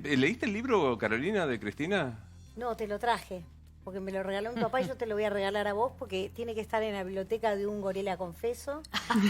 ¿Leíste el libro, Carolina, de Cristina? No, te lo traje, porque me lo regaló mi papá y yo te lo voy a regalar a vos porque tiene que estar en la biblioteca de un gorila confeso y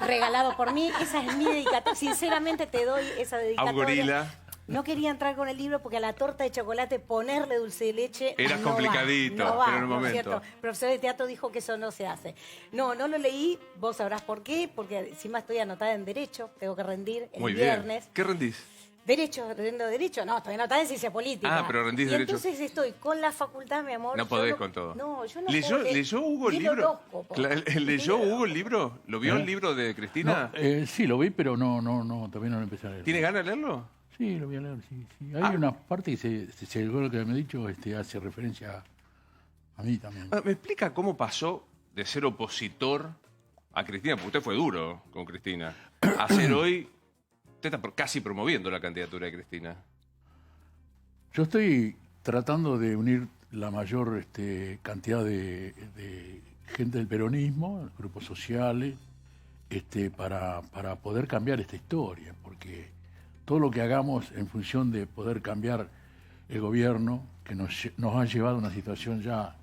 regalado por mí. Esa es mi dedicación. Sinceramente te doy esa dedicación. A un gorila. No quería entrar con el libro porque a la torta de chocolate ponerle dulce de leche Era no complicadito, va, no va, pero en un ¿no es momento. cierto? El profesor de teatro dijo que eso no se hace. No lo leí, vos sabrás por qué, porque encima estoy anotada en Derecho, tengo que rendir el Muy viernes. bien. ¿Qué rendís? Derecho, rendo Derecho, no, estoy anotada en Ciencia Política. Ah, pero rendís y Derecho. entonces estoy con la facultad, mi amor. No podés con todo. No, yo no ¿Leyó, puedo. ¿Leyó Hugo el libro? ¿Leyó Hugo el libro? ¿Lo vio el libro de Cristina? No, sí, lo vi, pero todavía no lo empecé a leer. ¿Tiene ganas de leerlo? Sí, lo voy a leer, sí. Hay una parte que según lo que me ha dicho, hace referencia a mí también. ¿Me explica cómo pasó de ser opositor a Cristina? Porque usted fue duro con Cristina. A ser hoy, usted está casi promoviendo la candidatura de Cristina. Yo estoy tratando de unir la mayor cantidad de gente del peronismo, grupos sociales, para poder cambiar esta historia, porque todo lo que hagamos en función de poder cambiar el gobierno, que nos ha llevado a una situación ya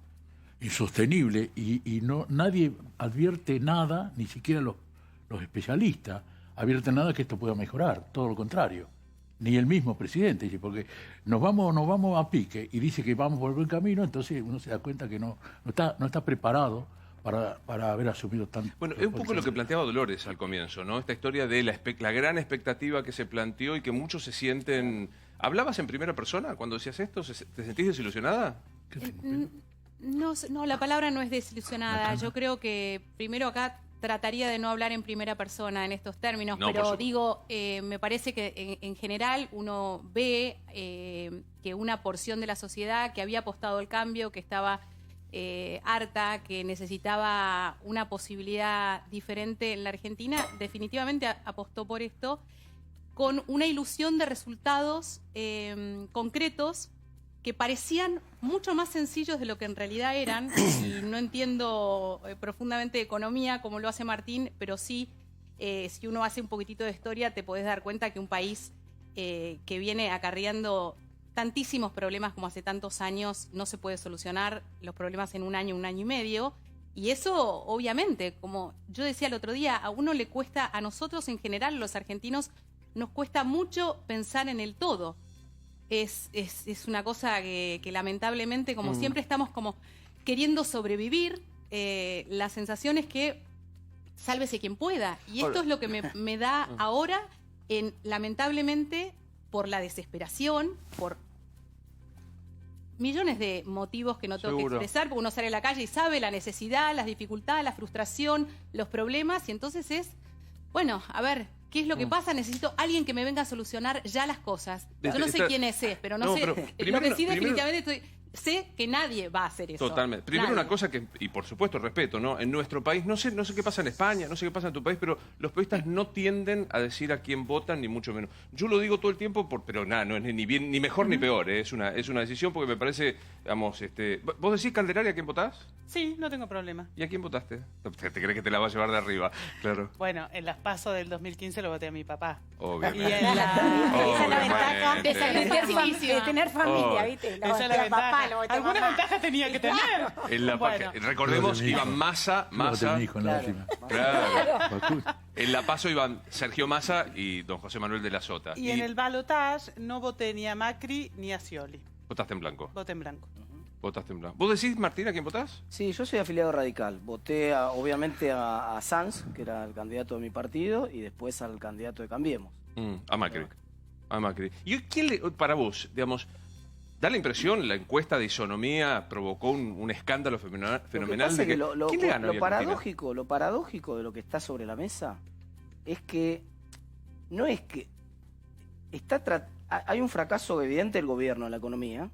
insostenible y nadie advierte nada, ni siquiera los especialistas advierten nada que esto pueda mejorar, todo lo contrario. Ni el mismo presidente, dice, porque nos vamos a pique y dice que vamos por el buen camino, entonces uno se da cuenta que no está preparado para haber asumido tanto. Bueno, es un poco lo que planteaba Dolores al comienzo, ¿no? Esta historia de la gran expectativa que se planteó y que muchos se sienten... ¿Hablabas en primera persona cuando decías esto? ¿Te sentís desilusionada? No, la palabra no es desilusionada. Yo creo que primero acá trataría de no hablar en primera persona en estos términos, pero digo, me parece que en general uno ve que una porción de la sociedad que había apostado al cambio, que estaba harta, que necesitaba una posibilidad diferente en la Argentina, definitivamente apostó por esto con una ilusión de resultados concretos que parecían mucho más sencillos de lo que en realidad eran, y no entiendo profundamente de economía como lo hace Martín, pero sí, si uno hace un poquitito de historia, te podés dar cuenta que un país que viene acarreando tantísimos problemas como hace tantos años no se puede solucionar los problemas en un año y medio, y eso obviamente, como yo decía el otro día, a uno le cuesta, a nosotros en general, los argentinos, nos cuesta mucho pensar en el todo. Es una cosa que lamentablemente, como siempre estamos como queriendo sobrevivir, la sensación es que sálvese quien pueda. Y esto es lo que me da ahora, lamentablemente, por la desesperación, por millones de motivos que no tengo que expresar, porque uno sale a la calle y sabe la necesidad, las dificultades, la frustración, los problemas, y entonces es, bueno, a ver, ¿qué es lo que pasa? Necesito alguien que me venga a solucionar ya las cosas. Yo no sé quién es, pero no sé. Pero lo que sí definitivamente sé que nadie va a hacer eso. Totalmente. Primero una cosa que, y por supuesto respeto, ¿no? En nuestro país, no sé qué pasa en España, no sé qué pasa en tu país, pero los periodistas no tienden a decir a quién votan, ni mucho menos. Yo lo digo todo el tiempo, pero nada, no es ni bien, ni mejor ni peor, es una decisión porque me parece, digamos, ¿vos decís, Calderaria, a quién votás? Sí, no tengo problema. ¿Y a quién votaste? ¿Te crees que te la va a llevar de arriba? Claro. Bueno, en las PASO del 2015 lo voté a mi papá. Obviamente. Y en la... Esa es la ventaja de tener familia, ¿viste? Esa es la ventaja. Alguna ventaja tenía que tener. Recordemos, iban Massa. Claro. En la PASO iban Sergio Massa y don José Manuel de la Sota. Y en el balotage no voté ni a Macri ni a Scioli. Votaste en blanco. Voté en blanco. Votaste en blanco. ¿Vos decís, Martín, a quién votás? Sí, yo soy afiliado radical. Voté obviamente a Sanz, que era el candidato de mi partido, y después al candidato de Cambiemos. A Macri. A Macri. ¿Y para vos, digamos, da la impresión, la encuesta de isonomía provocó un escándalo fenomenal? ¿Quién le gana lo paradójico de lo que está sobre la mesa es que no es que hay un fracaso evidente del gobierno en la economía,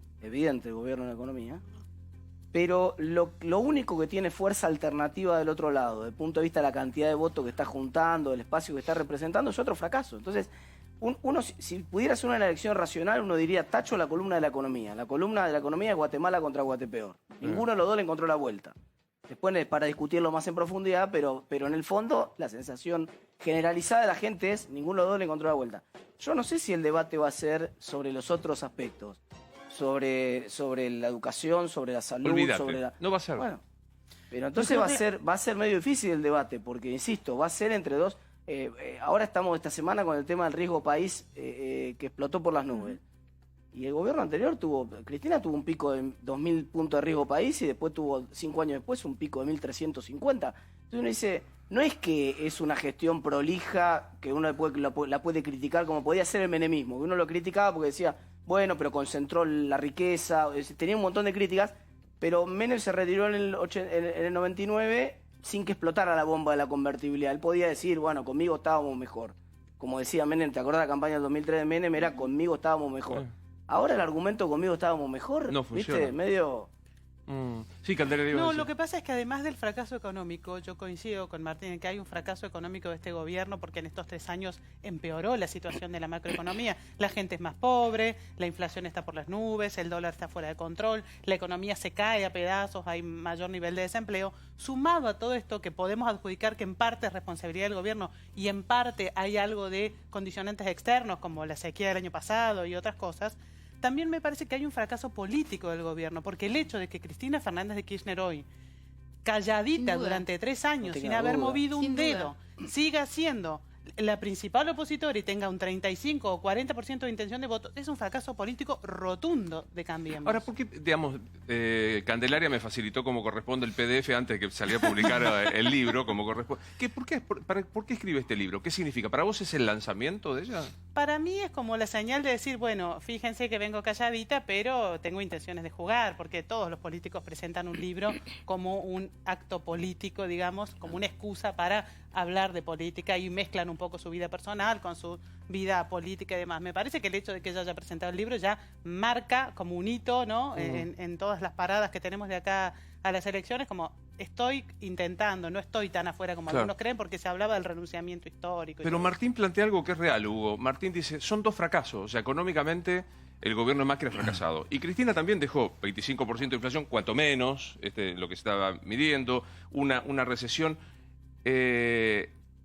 pero lo único que tiene fuerza alternativa del otro lado, desde el punto de vista de la cantidad de votos que está juntando, del espacio que está representando, es otro fracaso. Entonces, uno, si pudiera hacer una elección racional, uno diría, tacho la columna de la economía. La columna de la economía es Guatemala contra Guatepeor. Ninguno de los dos le encontró la vuelta. Después para discutirlo más en profundidad, pero en el fondo la sensación generalizada de la gente es ninguno de los dos le encontró la vuelta. Yo no sé si el debate va a ser sobre los otros aspectos, sobre la educación, sobre la salud, Olvídate, sobre la... no va a ser. Bueno, pero entonces va a ser medio difícil el debate, porque, insisto, va a ser entre dos... ahora estamos esta semana con el tema del riesgo país que explotó por las nubes. Y el gobierno anterior Cristina tuvo un pico de 2.000 puntos de riesgo país y después tuvo, 5 años después, un pico de 1.350. Entonces uno dice, no es que es una gestión prolija que uno la puede criticar como podía ser el menemismo, que uno lo criticaba porque decía, bueno, pero concentró la riqueza, tenía un montón de críticas, pero Menem se retiró en el 99 sin que explotara la bomba de la convertibilidad. Él podía decir, bueno, conmigo estábamos mejor. Como decía Menem, ¿te acordás de la campaña del 2003 de Menem? Era conmigo estábamos mejor. Ahora el argumento conmigo estábamos mejor, no funciona. ¿viste? Medio... Sí, Candelaria. No, lo que pasa es que además del fracaso económico, yo coincido con Martín en que hay un fracaso económico de este gobierno porque en estos 3 años empeoró la situación de la macroeconomía. La gente es más pobre, la inflación está por las nubes, el dólar está fuera de control, la economía se cae a pedazos, hay mayor nivel de desempleo. Sumado a todo esto que podemos adjudicar que en parte es responsabilidad del gobierno y en parte hay algo de condicionantes externos como la sequía del año pasado y otras cosas, también me parece que hay un fracaso político del gobierno, porque el hecho de que Cristina Fernández de Kirchner hoy, calladita durante 3 años, sin haber movido un dedo, siga siendo la principal opositora y tenga un 35 o 40% de intención de voto, es un fracaso político rotundo de Cambiemos. Ahora, ¿por qué, digamos, Candelaria me facilitó como corresponde el PDF antes de que saliera a publicar el libro, como corresponde? ¿Por qué escribe este libro? ¿Qué significa? ¿Para vos es el lanzamiento de ella? Para mí es como la señal de decir, bueno, fíjense que vengo calladita, pero tengo intenciones de jugar, porque todos los políticos presentan un libro como un acto político, digamos, como una excusa para hablar de política y mezclan un poco su vida personal con su vida política y demás. Me parece que el hecho de que ella haya presentado el libro ya marca como un hito, ¿no? En todas las paradas que tenemos de acá a las elecciones, como estoy intentando, no estoy tan afuera como algunos creen, porque se hablaba del renunciamiento histórico. Pero Martín plantea algo que es real, Hugo. Martín dice, son 2 fracasos. O sea, económicamente el gobierno de Macri ha fracasado. Y Cristina también dejó 25% de inflación, cuanto menos, lo que se estaba midiendo, una recesión.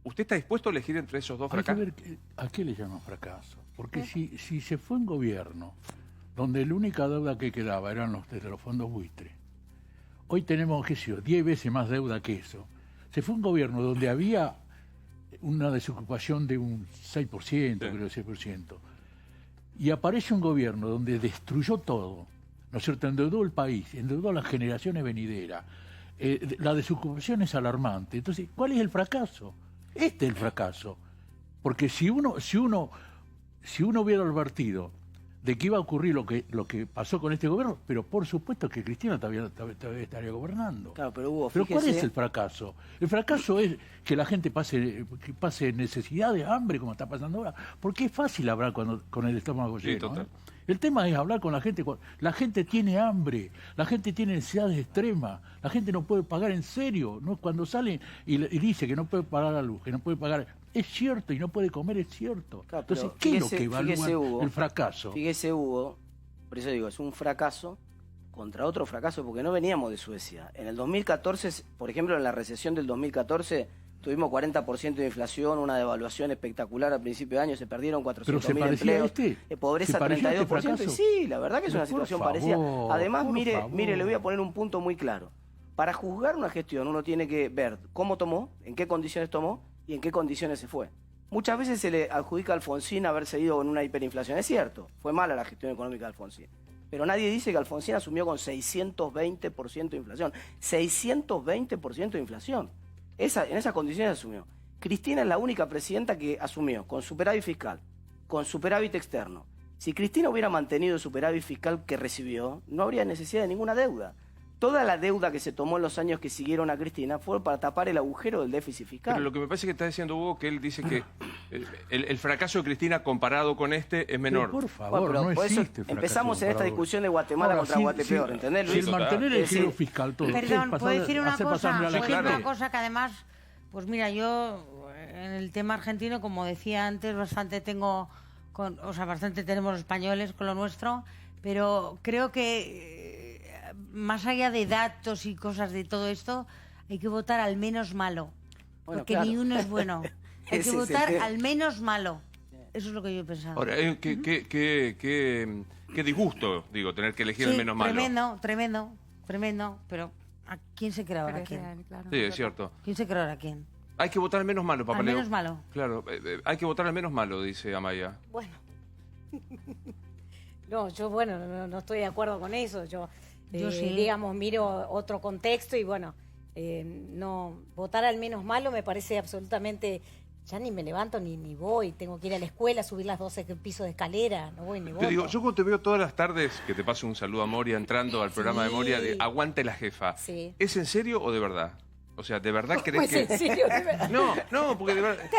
¿Usted está dispuesto a elegir entre esos 2 fracasos? Hay que ver a qué le llaman fracaso. Porque si se fue un gobierno donde la única deuda que quedaba eran los fondos buitre, hoy tenemos, 10 veces más deuda que eso. Se fue un gobierno donde había una desocupación de un 6%, creo, 6%. Y aparece un gobierno donde destruyó todo, ¿no es cierto? Endeudó el país, endeudó a las generaciones venideras. La desocupación es alarmante. Entonces, ¿cuál es el fracaso? Este es el fracaso. Porque si uno hubiera advertido de que iba a ocurrir lo que pasó con este gobierno, pero por supuesto que Cristina todavía estaría gobernando. Claro, pero Hugo, ¿Pero cuál es el fracaso? El fracaso es que la gente pase necesidad de hambre, como está pasando ahora. Porque es fácil hablar con el estómago lleno. Total. El tema es hablar con la gente. La gente tiene hambre, la gente tiene necesidades extremas, la gente no puede pagar en serio, ¿no? Cuando sale y dice que no puede pagar la luz, que no puede pagar, es cierto, y no puede comer, es cierto. Claro, entonces, ¿qué es lo que evalúa el fracaso? Fíjese, Hugo, por eso digo, es un fracaso contra otro fracaso, porque no veníamos de Suecia. En el 2014, por ejemplo, en la recesión del 2014... tuvimos 40% de inflación, una devaluación espectacular al principio de año, se perdieron 400.000 empleos, pobreza 32%. Y sí, la verdad que es una situación parecida. Además, mire, le voy a poner un punto muy claro. Para juzgar una gestión uno tiene que ver cómo tomó, en qué condiciones tomó y en qué condiciones se fue. Muchas veces se le adjudica a Alfonsín haberse ido con una hiperinflación. Es cierto, fue mala la gestión económica de Alfonsín. Pero nadie dice que Alfonsín asumió con 620% de inflación. 620% de inflación. En esas condiciones asumió. Cristina es la única presidenta que asumió con superávit fiscal, con superávit externo. Si Cristina hubiera mantenido el superávit fiscal que recibió, no habría necesidad de ninguna deuda. Toda la deuda que se tomó en los años que siguieron a Cristina fue para tapar el agujero del déficit fiscal. Pero lo que me parece que está diciendo Hugo, que él dice que el fracaso de Cristina comparado con este es menor. Pero por favor, no existe fracaso. Empezamos en esta discusión de Guatemala contra Guatepeor, ¿entendés, Luis? Si mantener el giro fiscal todo. Perdón, ¿puedo decir una cosa que además, pues mira, yo en el tema argentino, como decía antes, bastante tenemos los españoles con lo nuestro, pero creo que más allá de datos y cosas de todo esto, hay que votar al menos malo. Bueno, porque claro. ni uno es bueno. Hay que Ese es el votar tema. al menos malo. Eso es lo que yo he pensado. Ahora, qué disgusto, digo, tener que elegir el menos malo. Tremendo. Pero ¿a quién se cree ahora Pero es quién? real, claro. Sí, es cierto. ¿Quién se cree ahora quién? Hay que votar al menos malo, papá Al Leo. menos malo. Claro, hay que votar al menos malo, dice Amaya. Bueno. No, yo, bueno, no estoy de acuerdo con eso. Yo sí. digamos, miro otro contexto y bueno, no, votar al menos malo me parece absolutamente... Ya ni me levanto ni voy, tengo que ir a la escuela, subir las 12 pisos de escalera, no voy ni voy. Te digo, yo cuando te veo todas las tardes, que te paso un saludo a Moria entrando al programa de Sí. Moria, de aguante la jefa. Sí. ¿Es en serio o de verdad? O sea, ¿de verdad ¿Cómo crees es que...? en serio? ¿De verdad? No, porque de verdad...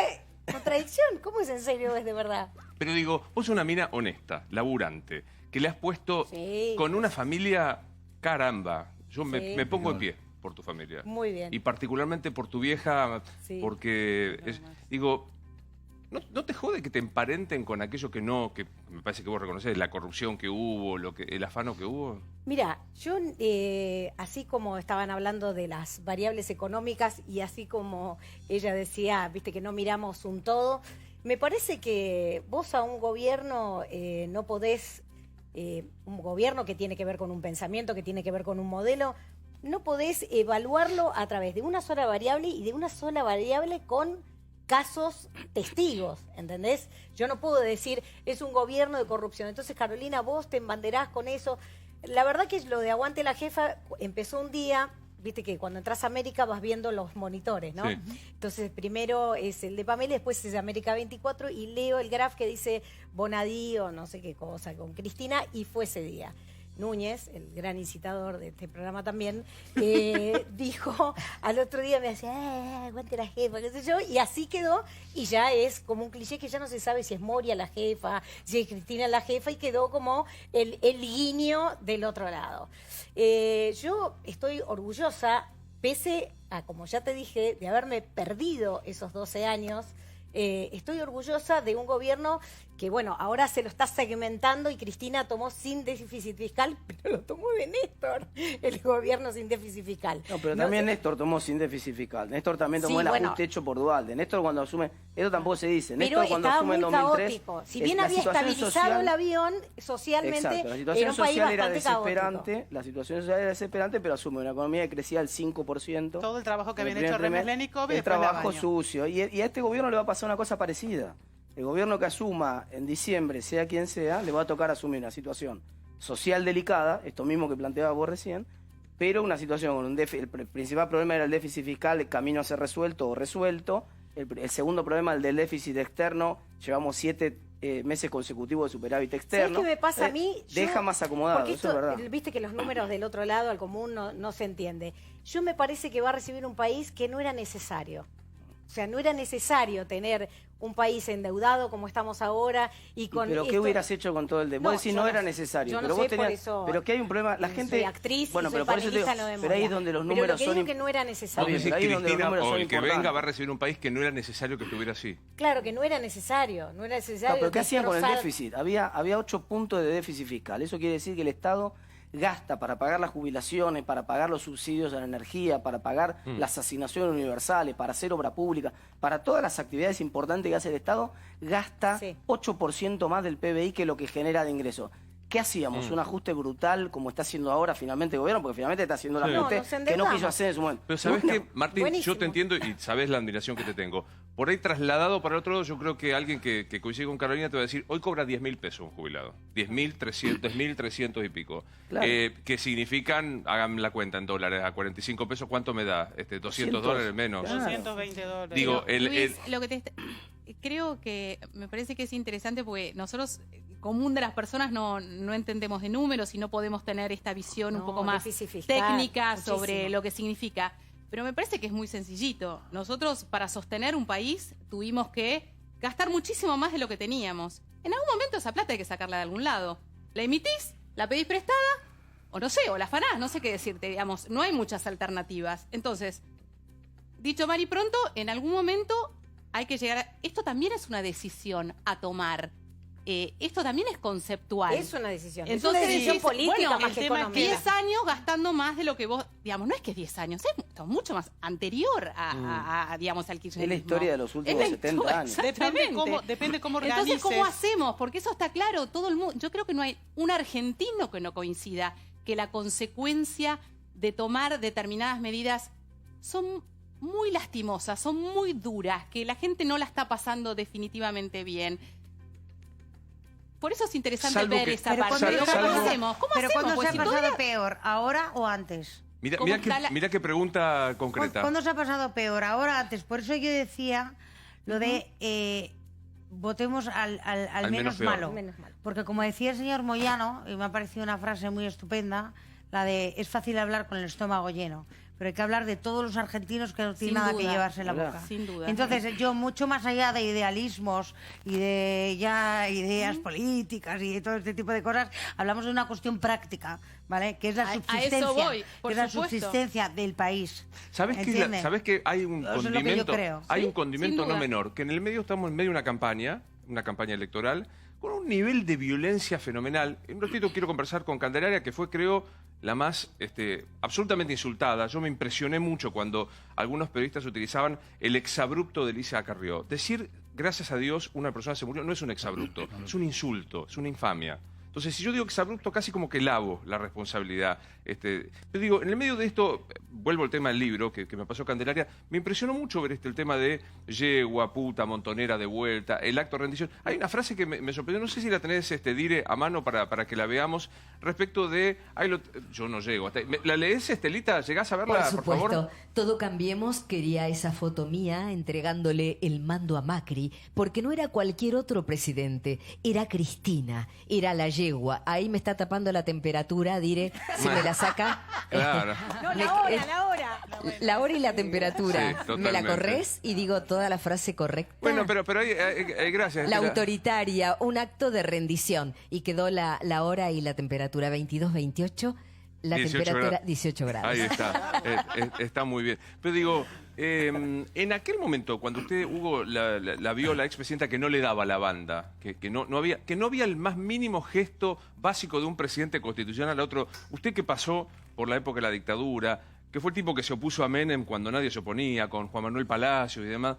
Contradicción, ¿cómo es en serio? Es de verdad. Pero digo, vos sos una mina honesta, laburante, que le has puesto Sí. con una familia, caramba. Yo Sí. me pongo de pie por tu familia. Muy bien. Y particularmente por tu vieja, Sí. porque, digo, ¿no te jode que te emparenten con aquello que no, que me parece que vos reconocés, la corrupción que hubo, el afano que hubo? Mira, yo así como estaban hablando de las variables económicas y así como ella decía, viste que no miramos un todo, me parece que vos a un gobierno no podés, un gobierno que tiene que ver con un pensamiento, que tiene que ver con un modelo, no podés evaluarlo a través de una sola variable y de una sola variable con casos testigos, ¿entendés? Yo no puedo decir, es un gobierno de corrupción. Entonces, Carolina, vos te embanderás con eso. La verdad que lo de Aguante la Jefa empezó un día, viste que cuando entras a América vas viendo los monitores, ¿no? Sí. Entonces, primero es el de Pamela, después es de América 24 y leo el graph que dice Bonadí o no sé qué cosa con Cristina y fue ese día. Núñez, el gran incitador de este programa también, dijo, al otro día me decía, aguante la jefa, qué sé yo, y así quedó, y ya es como un cliché que ya no se sabe si es Moria la jefa, si es Cristina la jefa, y quedó como el guiño del otro lado. Yo estoy orgullosa, pese a, como ya te dije, de haberme perdido esos 12 años, estoy orgullosa de un gobierno que, bueno, ahora se lo está segmentando y Cristina tomó sin déficit fiscal, pero lo tomó de Néstor, el gobierno sin déficit fiscal. No, pero No también sé. Néstor tomó sin déficit fiscal. Néstor también tomó Sí, el bueno. ajuste hecho por Dualde. Néstor cuando asume, esto tampoco se dice. Néstor Pero cuando estaba asume en muy 2003... caótico. Si bien la había situación estabilizado social- el avión, socialmente Exacto, la era situación un país social era bastante caótico. desesperante, la situación social era desesperante, pero asume una economía que crecía al 5%. Todo el trabajo que en el habían hecho primer Remes trimestre, Lenikov y el después trabajo Lavaño. sucio. Y a este gobierno le va a pasar una cosa parecida. El gobierno que asuma en diciembre, sea quien sea, le va a tocar asumir una situación social delicada, esto mismo que planteaba vos recién, pero una situación con un déficit. El principal problema era el déficit fiscal, el camino a ser resuelto o resuelto. El segundo problema, el del déficit externo, llevamos 7 meses consecutivos de superávit externo. ¿Sabes qué me pasa a mí? Deja más acomodado, porque eso es verdad. Viste que los números del otro lado, al común, no se entiende. Yo me parece que va a recibir un país que no era necesario. O sea, no era necesario tener un país endeudado como estamos ahora y con ¿Pero qué esto- hubieras hecho con todo el No, Vos decís yo no no era sé. necesario, Yo no pero vos sé, por tenías... eso Pero que hay un problema, la soy gente... actriz, bueno, soy pero por eso te digo, panelista, no de pero ahí es moda. donde los Pero números lo que son... digo que no era Vos necesario. bien, decís, pero ahí es donde los Cristina, números o son el que importantes. venga va a recibir un país que no era necesario que estuviera así. Claro que no era necesario, no era necesario. No, pero ¿qué hacían con el destrozar- déficit? Había 8 puntos de déficit fiscal. Eso quiere decir que el Estado gasta para pagar las jubilaciones, para pagar los subsidios a la energía, para pagar las asignaciones universales, para hacer obra pública, para todas las actividades importantes que hace el Estado, gasta Sí. 8% más del PBI que lo que genera de ingresos. ¿Qué hacíamos? ¿Un ajuste brutal como está haciendo ahora finalmente el gobierno? Porque finalmente está haciendo el Sí. ajuste No, nos que no endeudamos. quiso hacer en su momento. Pero ¿sabés Bueno, qué, Martín? buenísimo. Yo te entiendo y sabés la admiración que te tengo. Por ahí trasladado para el otro lado, yo creo que alguien que coincide con Carolina te va a decir, hoy cobra 10.000 pesos un jubilado. 10.300 y pico. Claro. Que significan, hagan la cuenta en dólares, a 45 pesos, ¿cuánto me da? 200 dólares menos. Claro. 220 dólares. Digo, Luis, lo que creo que me parece que es interesante porque nosotros, común de las personas, no entendemos de números y no podemos tener esta visión un No, poco más déficit fiscal, técnica muchísimo. sobre lo que significa. Pero me parece que es muy sencillito. Nosotros, para sostener un país, tuvimos que gastar muchísimo más de lo que teníamos. En algún momento esa plata hay que sacarla de algún lado. ¿La emitís? ¿La pedís prestada? O no sé, o la afanás, no sé qué decirte, digamos. No hay muchas alternativas. Entonces, dicho mal y pronto, en algún momento hay que llegar a... Esto también es una decisión a tomar. esto también es conceptual. Es una decisión. Entonces, es una decisión política bueno, más que económica. 10 años gastando más de lo que vos, digamos, no es que 10 años, es mucho más anterior digamos, al kirchnerismo. Es la historia de los últimos 70 años. Depende cómo organices. Entonces, ¿cómo hacemos? Porque eso está claro, todo el mundo. Yo creo que no hay un argentino que no coincida que la consecuencia de tomar determinadas medidas son muy lastimosas, son muy duras, que la gente no la está pasando definitivamente bien. Por eso es interesante ver esa parte. ¿Cómo hacemos? Pero ¿cuándo se ha pasado peor? ¿Ahora o antes? Mira qué pregunta concreta. ¿Cuándo se ha pasado peor? ¿Ahora o antes? Por eso yo decía lo de votemos al menos malo. Porque como decía el señor Moyano, y me ha parecido una frase muy estupenda, la de es fácil hablar con el estómago lleno. Pero hay que hablar de todos los argentinos que no tienen nada que llevarse en la boca. Sin duda. Entonces, yo, mucho más allá de idealismos y de ideas políticas y de todo este tipo de cosas, hablamos de una cuestión práctica, ¿vale? Que es la subsistencia. A eso voy, por que es la supuesto. Subsistencia del país. ¿Sabes que hay un Eso es lo que condimento? yo creo. Hay Sí, un condimento sin no duda. menor, que en el medio estamos en medio de una campaña electoral, con un nivel de violencia fenomenal. En un ratito quiero conversar con Candelaria, que fue, creo, la más absolutamente insultada. Yo me impresioné mucho cuando algunos periodistas utilizaban el exabrupto de Elisa Carrió. Decir, gracias a Dios, una persona se murió, no es un exabrupto, es un insulto, es una infamia. Entonces, si yo digo exabrupto, casi como que lavo la responsabilidad. Yo digo, en el medio de esto, vuelvo al tema del libro que me pasó Candelaria, me impresionó mucho ver el tema de yegua, puta, montonera de vuelta, el acto de rendición. Hay una frase que me sorprendió, no sé si la tenés, Dire, a mano para que la veamos, respecto de... yo no llego. ¿La lees, Estelita? ¿Llegás a verla, por favor? Por supuesto. Todo Cambiemos quería esa foto mía entregándole el mando a Macri, porque no era cualquier otro presidente, era Cristina, era la yegua. Ahí me está tapando la temperatura, Dire, si me la saca. Claro. No, la hora. La hora y la temperatura. Sí, me la totalmente. corres y digo toda la frase correcta. Bueno, pero gracias. La autoritaria, un acto de rendición. Y quedó la hora y la temperatura 22-28. La 18 temperatura grados. 18 grados. Ahí está, está muy bien. Pero digo, en aquel momento, cuando usted, Hugo, la vio la expresidenta que no le daba la banda, que no había el más mínimo gesto básico de un presidente constitucional al otro, usted que pasó por la época de la dictadura, que fue el tipo que se opuso a Menem cuando nadie se oponía, con Juan Manuel Palacios y demás,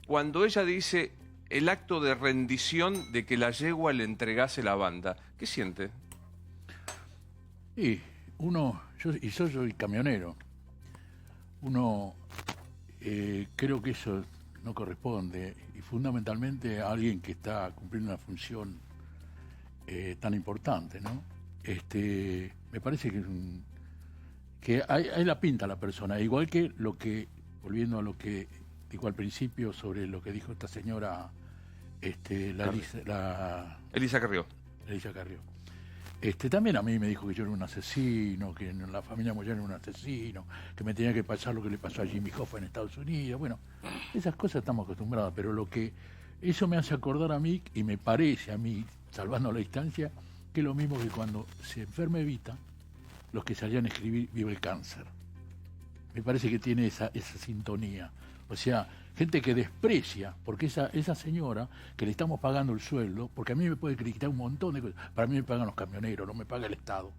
cuando ella dice el acto de rendición de que la yegua le entregase la banda, ¿qué siente? Y yo soy camionero. Creo que eso no corresponde, y fundamentalmente a alguien que está cumpliendo una función tan importante, ¿no? Me parece que hay la pinta la persona, igual que volviendo a lo que dijo al principio sobre lo que dijo esta señora, Elisa Carrió. Elisa Carrió. También a mí me dijo que yo era un asesino, que en la familia Moyano era un asesino, que me tenía que pasar lo que le pasó a Jimmy Hoffa en Estados Unidos. Bueno, esas cosas estamos acostumbrados, pero eso me hace acordar a mí, y me parece a mí, salvando la distancia, que es lo mismo que cuando se enferma Evita, los que salían a escribir Viva el cáncer. Me parece que tiene esa sintonía. O sea, gente que desprecia, porque esa señora que le estamos pagando el sueldo, porque a mí me puede criticar un montón de cosas, para mí me pagan los camioneros, no me paga el Estado,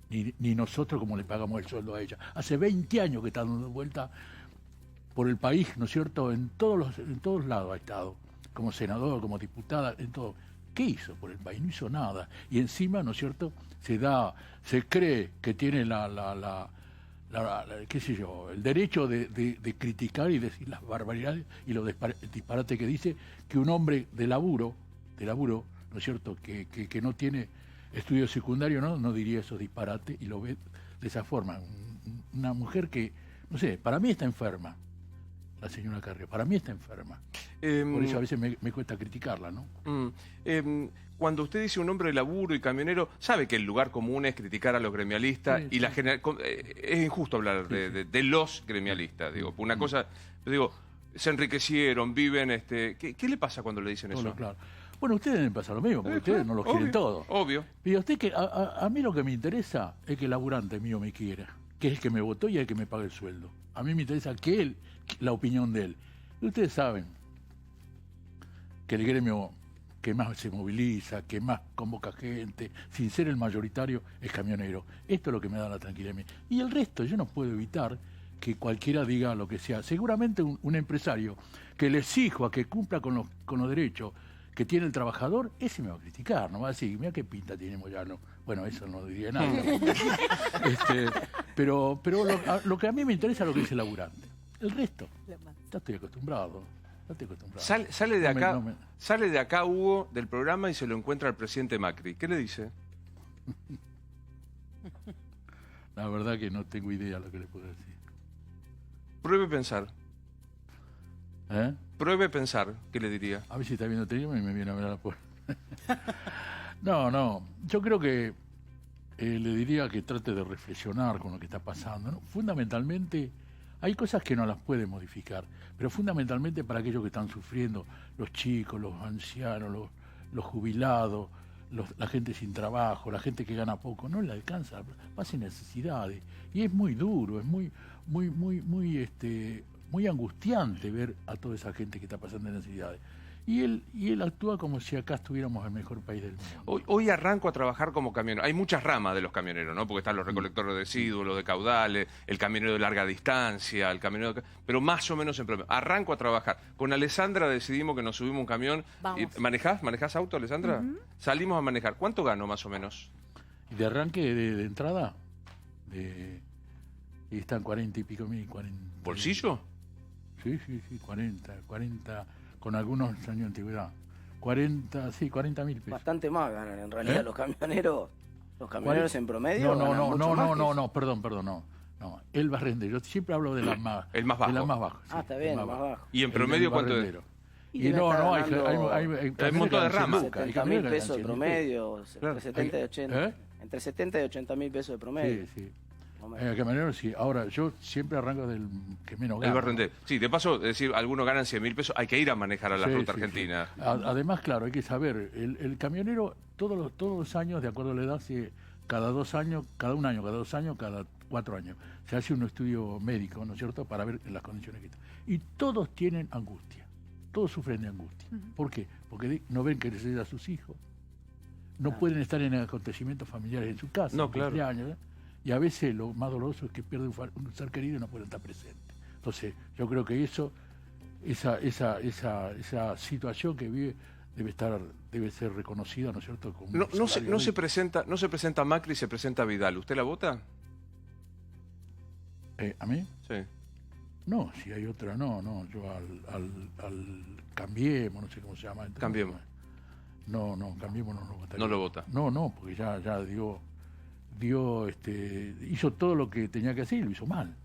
ni nosotros como le pagamos el sueldo a ella. Hace 20 años que está dando vuelta por el país, ¿no es cierto? En todos lados ha estado, como senador, como diputada, en todo. ¿Qué hizo por el país? No hizo nada. Y encima, ¿no es cierto?, se cree que tiene qué sé yo, el derecho de criticar y decir las barbaridades y los disparates que dice, que un hombre de laburo, ¿no es cierto?, que no tiene estudios secundarios, no diría esos disparates, y lo ve de esa forma. Una mujer que, no sé, para mí está enferma, la señora Carrió, para mí está enferma. Por eso a veces me cuesta criticarla, ¿no? Cuando usted dice un hombre de laburo y camionero, sabe que el lugar común es criticar a los gremialistas, Sí, y la es injusto hablar de los gremialistas, digo, por una cosa, digo, se enriquecieron, viven, ¿qué le pasa cuando le dicen eso? Claro. Bueno, ustedes deben pasar lo mismo, porque ustedes no los quieren todos. Obvio. Y a usted a mí lo que me interesa es que el laburante mío me quiera, que es el que me votó y el que me paga el sueldo. A mí me interesa la opinión de él. Y ustedes saben que el gremio que más se moviliza, que más convoca gente, sin ser el mayoritario, es camionero. Esto es lo que me da la tranquilidad a mí. Y el resto, yo no puedo evitar que cualquiera diga lo que sea. Seguramente un empresario que le exijo a que cumpla con los derechos que tiene el trabajador, ese me va a criticar, no va a decir, mira qué pinta tiene Moyano. Bueno, eso no diría nada. Pero lo que a mí me interesa es lo que dice el laburante. El resto, ya estoy acostumbrado. Sale de acá Hugo del programa y se lo encuentra al presidente Macri. ¿Qué le dice? La verdad que no tengo idea lo que le puedo decir. Pruebe pensar. ¿Eh? Pruebe pensar, ¿qué le diría? A ver si está viendo televisión y me viene a ver a la puerta. No, yo creo que le diría que trate de reflexionar con lo que está pasando, ¿no? Fundamentalmente, hay cosas que no las puede modificar, pero fundamentalmente para aquellos que están sufriendo, los chicos, los ancianos, los jubilados, la gente sin trabajo, la gente que gana poco, no le alcanza, pasa necesidades. Y es muy duro, es muy angustiante ver a toda esa gente que está pasando necesidades. Y él actúa como si acá estuviéramos en el mejor país del mundo. Hoy arranco a trabajar como camionero. Hay muchas ramas de los camioneros, ¿no? Porque están los recolectores de residuos, los de caudales, el camionero de larga distancia, el camionero pero más o menos en promedio. Arranco a trabajar. Con Alessandra decidimos que nos subimos un camión. ¿Manejás auto, Alessandra? Salimos a manejar. ¿Cuánto gano más o menos? Y de arranque, de entrada, y están 40 y pico mil. 40. ¿Bolsillo? Sí, 40, con algunos años de antigüedad. 40 mil pesos. Bastante más ganan en realidad los camioneros. Los camioneros en promedio. No, perdón, no. Él va a render. Yo siempre hablo de las más, el más bajo. De las más bajas. Está bien, más bajo. ¿Y en promedio cuánto es? Y hay un montón de ramas. 70 mil pesos de promedio, entre 70 y 80. Entre 70 y 80 mil pesos de promedio. Sí. Camionero, sí. Ahora, yo siempre arranco del que menos gana. El barrendero. Sí, de paso, decir, algunos ganan 100 mil pesos, hay que ir a manejar a la ruta argentina. Sí. Además, claro, hay que saber, el camionero todos los años, de acuerdo a la edad, cada 2 años, cada 1 año, cada 2 años, cada 4 años, se hace un estudio médico, ¿no es cierto?, para ver las condiciones que están. Y todos tienen angustia, todos sufren de angustia. ¿Por qué? Porque no ven que les a sus hijos, no pueden estar en acontecimientos familiares en su casa, no, claro. Cumpleaños, y a veces lo más doloroso es que pierde un ser querido y no puede estar presente. Entonces, yo creo que esa situación que vive debe ser reconocida, ¿no es cierto? Como no se presenta Macri, se presenta Vidal. ¿Usted la vota? ¿A mí? Sí. No, si hay otra, no. Yo al Cambiemos, no sé cómo se llama. Cambiemos. No, Cambiemos no lo votaría. ¿No lo vota? No, porque ya hizo todo lo que tenía que hacer y lo hizo mal.